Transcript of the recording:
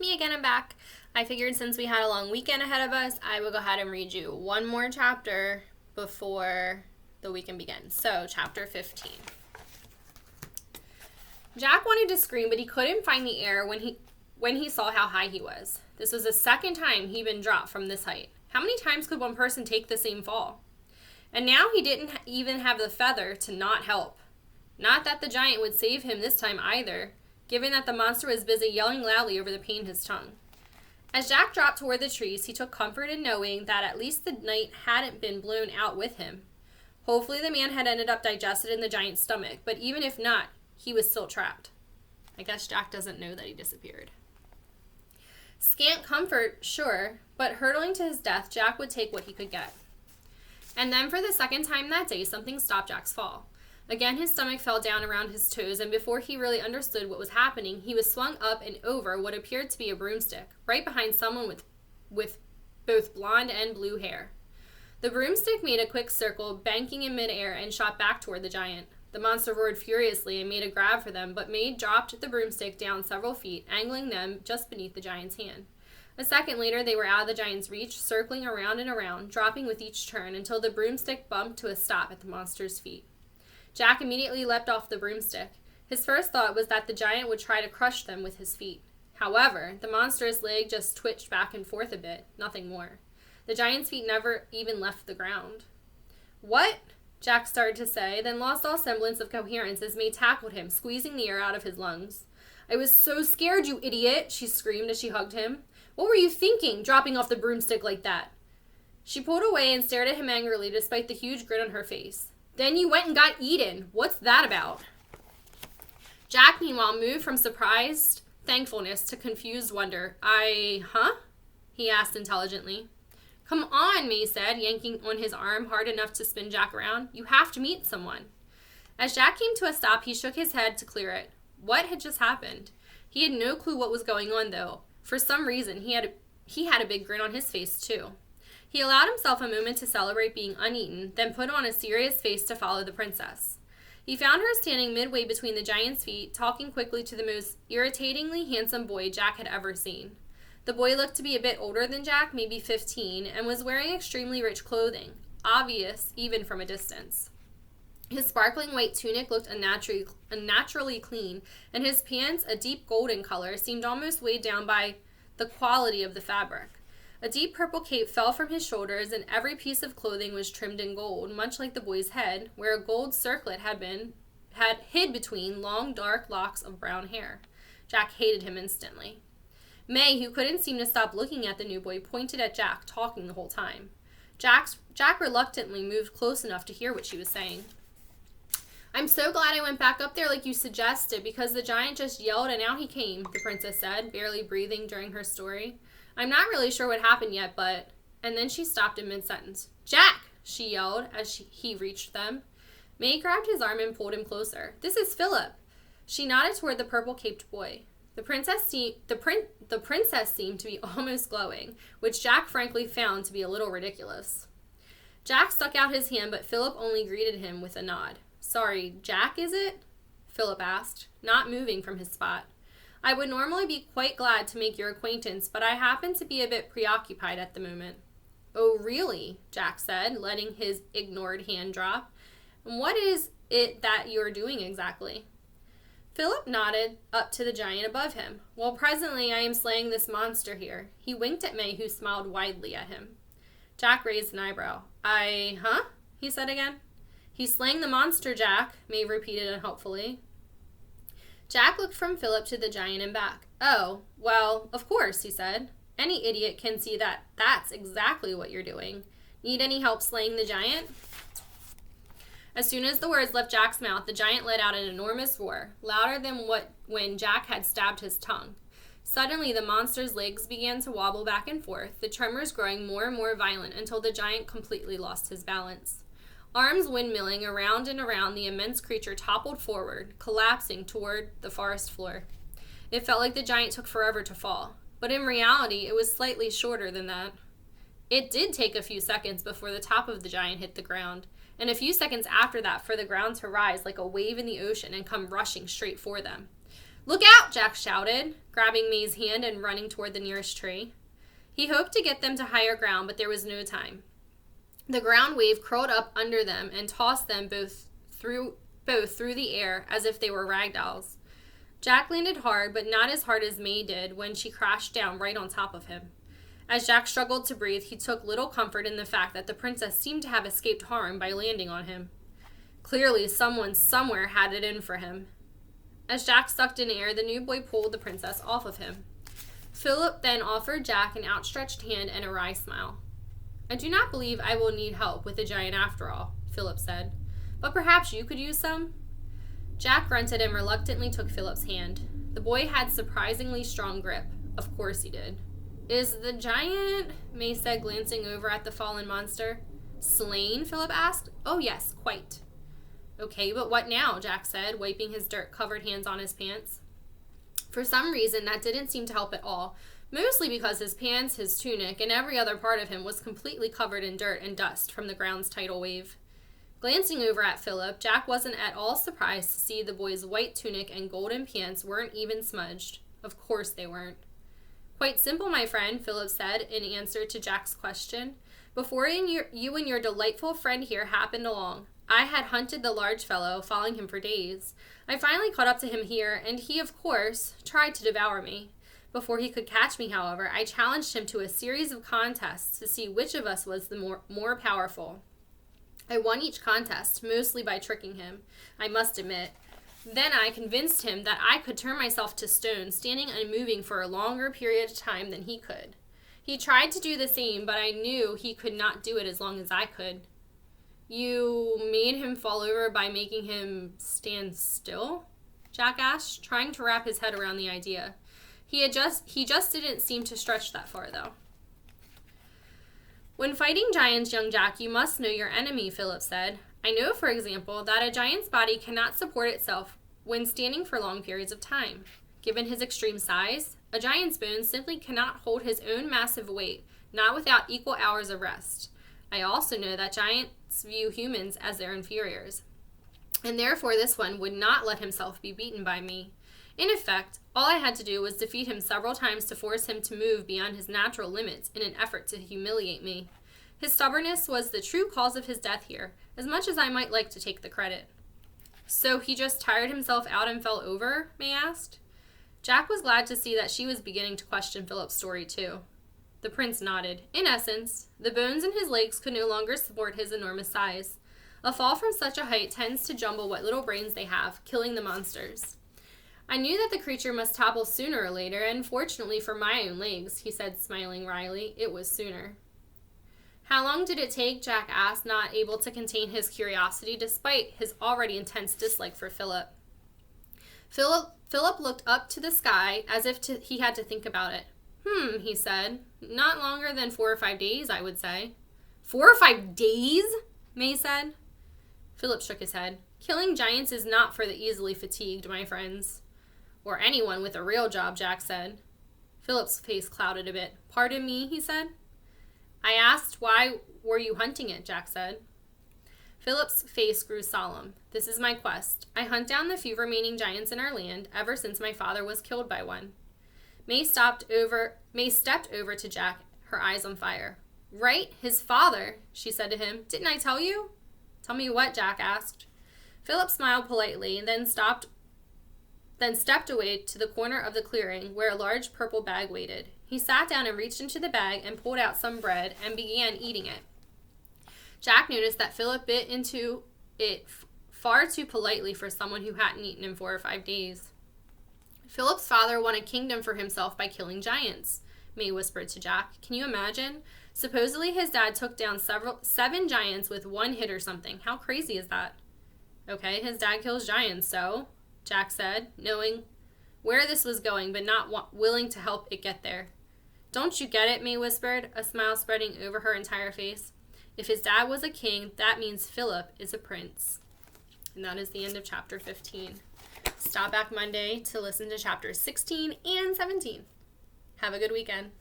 Me again, I'm back. I figured since we had a long weekend ahead of us, I would go ahead and read you one more chapter before the weekend begins. So, chapter 15. Jack wanted to scream, but he couldn't find the air when he saw how high he was. This was the second time he'd been dropped from this height. How many times could one person take the same fall? And now he didn't even have the feather to not help. Not that the giant would save him this time either, given that the monster was busy yelling loudly over the pain in his tongue. As Jack dropped toward the trees, he took comfort in knowing that at least the night hadn't been blown out with him. Hopefully the man had ended up digested in the giant's stomach, but even if not, he was still trapped. I guess Jack doesn't know that he disappeared. Scant comfort, sure, but hurtling to his death, Jack would take what he could get. And then for the second time that day, something stopped Jack's fall. Again, his stomach fell down around his toes, and before he really understood what was happening, he was swung up and over what appeared to be a broomstick, right behind someone with both blonde and blue hair. The broomstick made a quick circle, banking in midair, and shot back toward the giant. The monster roared furiously and made a grab for them, but May dropped the broomstick down several feet, angling them just beneath the giant's hand. A second later, they were out of the giant's reach, circling around and around, dropping with each turn until the broomstick bumped to a stop at the monster's feet. Jack immediately leapt off the broomstick. His first thought was that the giant would try to crush them with his feet. However, the monster's leg just twitched back and forth a bit, nothing more. The giant's feet never even left the ground. "What?" Jack started to say, then lost all semblance of coherence as May tackled him, squeezing the air out of his lungs. "I was so scared, you idiot," she screamed as she hugged him. "What were you thinking, dropping off the broomstick like that?" She pulled away and stared at him angrily despite the huge grin on her face. "Then you went and got eaten. What's that about?" Jack, meanwhile, moved from surprised thankfulness to confused wonder. Huh? He asked intelligently. "Come on," May said, yanking on his arm hard enough to spin Jack around. "You have to meet someone." As Jack came to a stop, he shook his head to clear it. What had just happened? He had no clue what was going on, though. For some reason, he had a big grin on his face, too. He allowed himself a moment to celebrate being uneaten, then put on a serious face to follow the princess. He found her standing midway between the giant's feet, talking quickly to the most irritatingly handsome boy Jack had ever seen. The boy looked to be a bit older than Jack, maybe 15, and was wearing extremely rich clothing, obvious even from a distance. His sparkling white tunic looked unnaturally clean, and his pants, a deep golden color, seemed almost weighed down by the quality of the fabric. A deep purple cape fell from his shoulders, and every piece of clothing was trimmed in gold, much like the boy's head, where a gold circlet had hid between long, dark locks of brown hair. Jack hated him instantly. May, who couldn't seem to stop looking at the new boy, pointed at Jack, talking the whole time. Jack reluctantly moved close enough to hear what she was saying. "I'm so glad I went back up there like you suggested, because the giant just yelled and out he came," the princess said, barely breathing during her story. "I'm not really sure what happened yet, but..." And then she stopped in mid-sentence. "Jack!" she yelled as he reached them. May grabbed his arm and pulled him closer. "This is Philip." She nodded toward the purple-caped boy. The princess seemed to be almost glowing, which Jack frankly found to be a little ridiculous. Jack stuck out his hand, but Philip only greeted him with a nod. "Sorry, Jack, is it?" Philip asked, not moving from his spot. "I would normally be quite glad to make your acquaintance, but I happen to be a bit preoccupied at the moment." "Oh, really?" Jack said, letting his ignored hand drop. "And what is it that you're doing exactly?" Philip nodded up to the giant above him. "Well, presently I am slaying this monster here." He winked at May, who smiled widely at him. Jack raised an eyebrow. Huh? He said again. "He's slaying the monster, Jack," May repeated unhelpfully. Jack looked from Philip to the giant and back. "Oh, well, of course," he said. "Any idiot can see that that's exactly what you're doing. Need any help slaying the giant?" As soon as the words left Jack's mouth, the giant let out an enormous roar, louder than when Jack had stabbed his tongue. Suddenly, the monster's legs began to wobble back and forth, the tremors growing more and more violent until the giant completely lost his balance. Arms windmilling around and around, the immense creature toppled forward, collapsing toward the forest floor. It felt like the giant took forever to fall, but in reality, it was slightly shorter than that. It did take a few seconds before the top of the giant hit the ground, and a few seconds after that for the ground to rise like a wave in the ocean and come rushing straight for them. "Look out!" Jack shouted, grabbing May's hand and running toward the nearest tree. He hoped to get them to higher ground, but there was no time. The ground wave curled up under them and tossed them both through the air as if they were rag dolls. Jack landed hard, but not as hard as May did when she crashed down right on top of him. As Jack struggled to breathe, he took little comfort in the fact that the princess seemed to have escaped harm by landing on him. Clearly, someone somewhere had it in for him. As Jack sucked in air, the new boy pulled the princess off of him. Philip then offered Jack an outstretched hand and a wry smile. "I do not believe I will need help with the giant after all," Philip said. "But perhaps you could use some?" Jack grunted and reluctantly took Philip's hand. The boy had surprisingly strong grip. Of course he did. "Is the giant," May said, glancing over at the fallen monster. "Slain?" Philip asked. "Oh yes, quite." "Okay, but what now?" Jack said, wiping his dirt-covered hands on his pants. For some reason, that didn't seem to help at all, mostly because his pants, his tunic, and every other part of him was completely covered in dirt and dust from the ground's tidal wave. Glancing over at Philip, Jack wasn't at all surprised to see the boy's white tunic and golden pants weren't even smudged. Of course they weren't. "Quite simple, my friend," Philip said in answer to Jack's question. "Before you and your delightful friend here happened along, I had hunted the large fellow, following him for days. I finally caught up to him here, and he, of course, tried to devour me. Before he could catch me, however, I challenged him to a series of contests to see which of us was the more powerful. I won each contest, mostly by tricking him, I must admit. Then I convinced him that I could turn myself to stone, standing unmoving for a longer period of time than he could. He tried to do the same, but I knew he could not do it as long as I could." "You made him fall over by making him stand still?" Jack asked, trying to wrap his head around the idea. He just didn't seem to stretch that far, though. "When fighting giants, young Jack, you must know your enemy," Philip said. "I know, for example, that a giant's body cannot support itself when standing for long periods of time. Given his extreme size, a giant's bones simply cannot hold his own massive weight, not without equal hours of rest. I also know that giants view humans as their inferiors, and therefore this one would not let himself be beaten by me. In effect, all I had to do was defeat him several times to force him to move beyond his natural limits in an effort to humiliate me. His stubbornness was the true cause of his death here, as much as I might like to take the credit." "So he just tired himself out and fell over?" May asked. Jack was glad to see that she was beginning to question Philip's story too. The prince nodded. "In essence, the bones in his legs could no longer support his enormous size. A fall from such a height tends to jumble what little brains they have, killing the monsters. I knew that the creature must topple sooner or later, and fortunately for my own legs," he said, smiling wryly, "it was sooner." "How long did it take?" Jack asked, not able to contain his curiosity despite his already intense dislike for Philip. Philip looked up to the sky as if he had to think about it. He said. "Not longer than 4 or 5 days, I would say." 4 or 5 days? May said. Philip shook his head. "Killing giants is not for the easily fatigued, my friends." "Or anyone with a real job," Jack said. Philip's face clouded a bit. "Pardon me," he said. "I asked why were you hunting it," Jack said. Philip's face grew solemn. "This is my quest. I hunt down the few remaining giants in our land ever since my father was killed by one." May stepped over to Jack, her eyes on fire. "Right? His father," she said to him. "Didn't I tell you?" "Tell me what?" Jack asked. Philip smiled politely and then stepped away to the corner of the clearing where a large purple bag waited. He sat down and reached into the bag and pulled out some bread and began eating it. Jack noticed that Philip bit into it far too politely for someone who hadn't eaten in 4 or 5 days. "Philip's father won a kingdom for himself by killing giants," May whispered to Jack. "Can you imagine? Supposedly his dad took down 7 giants with 1 hit or something. How crazy is that?" "Okay, his dad kills giants, so," Jack said, knowing where this was going but not willing to help it get there. "Don't you get it?" May whispered, a smile spreading over her entire face. "If his dad was a king, that means Philip is a prince." And that is the end of chapter 15. Stop back Monday to listen to chapters 16 and 17. Have a good weekend.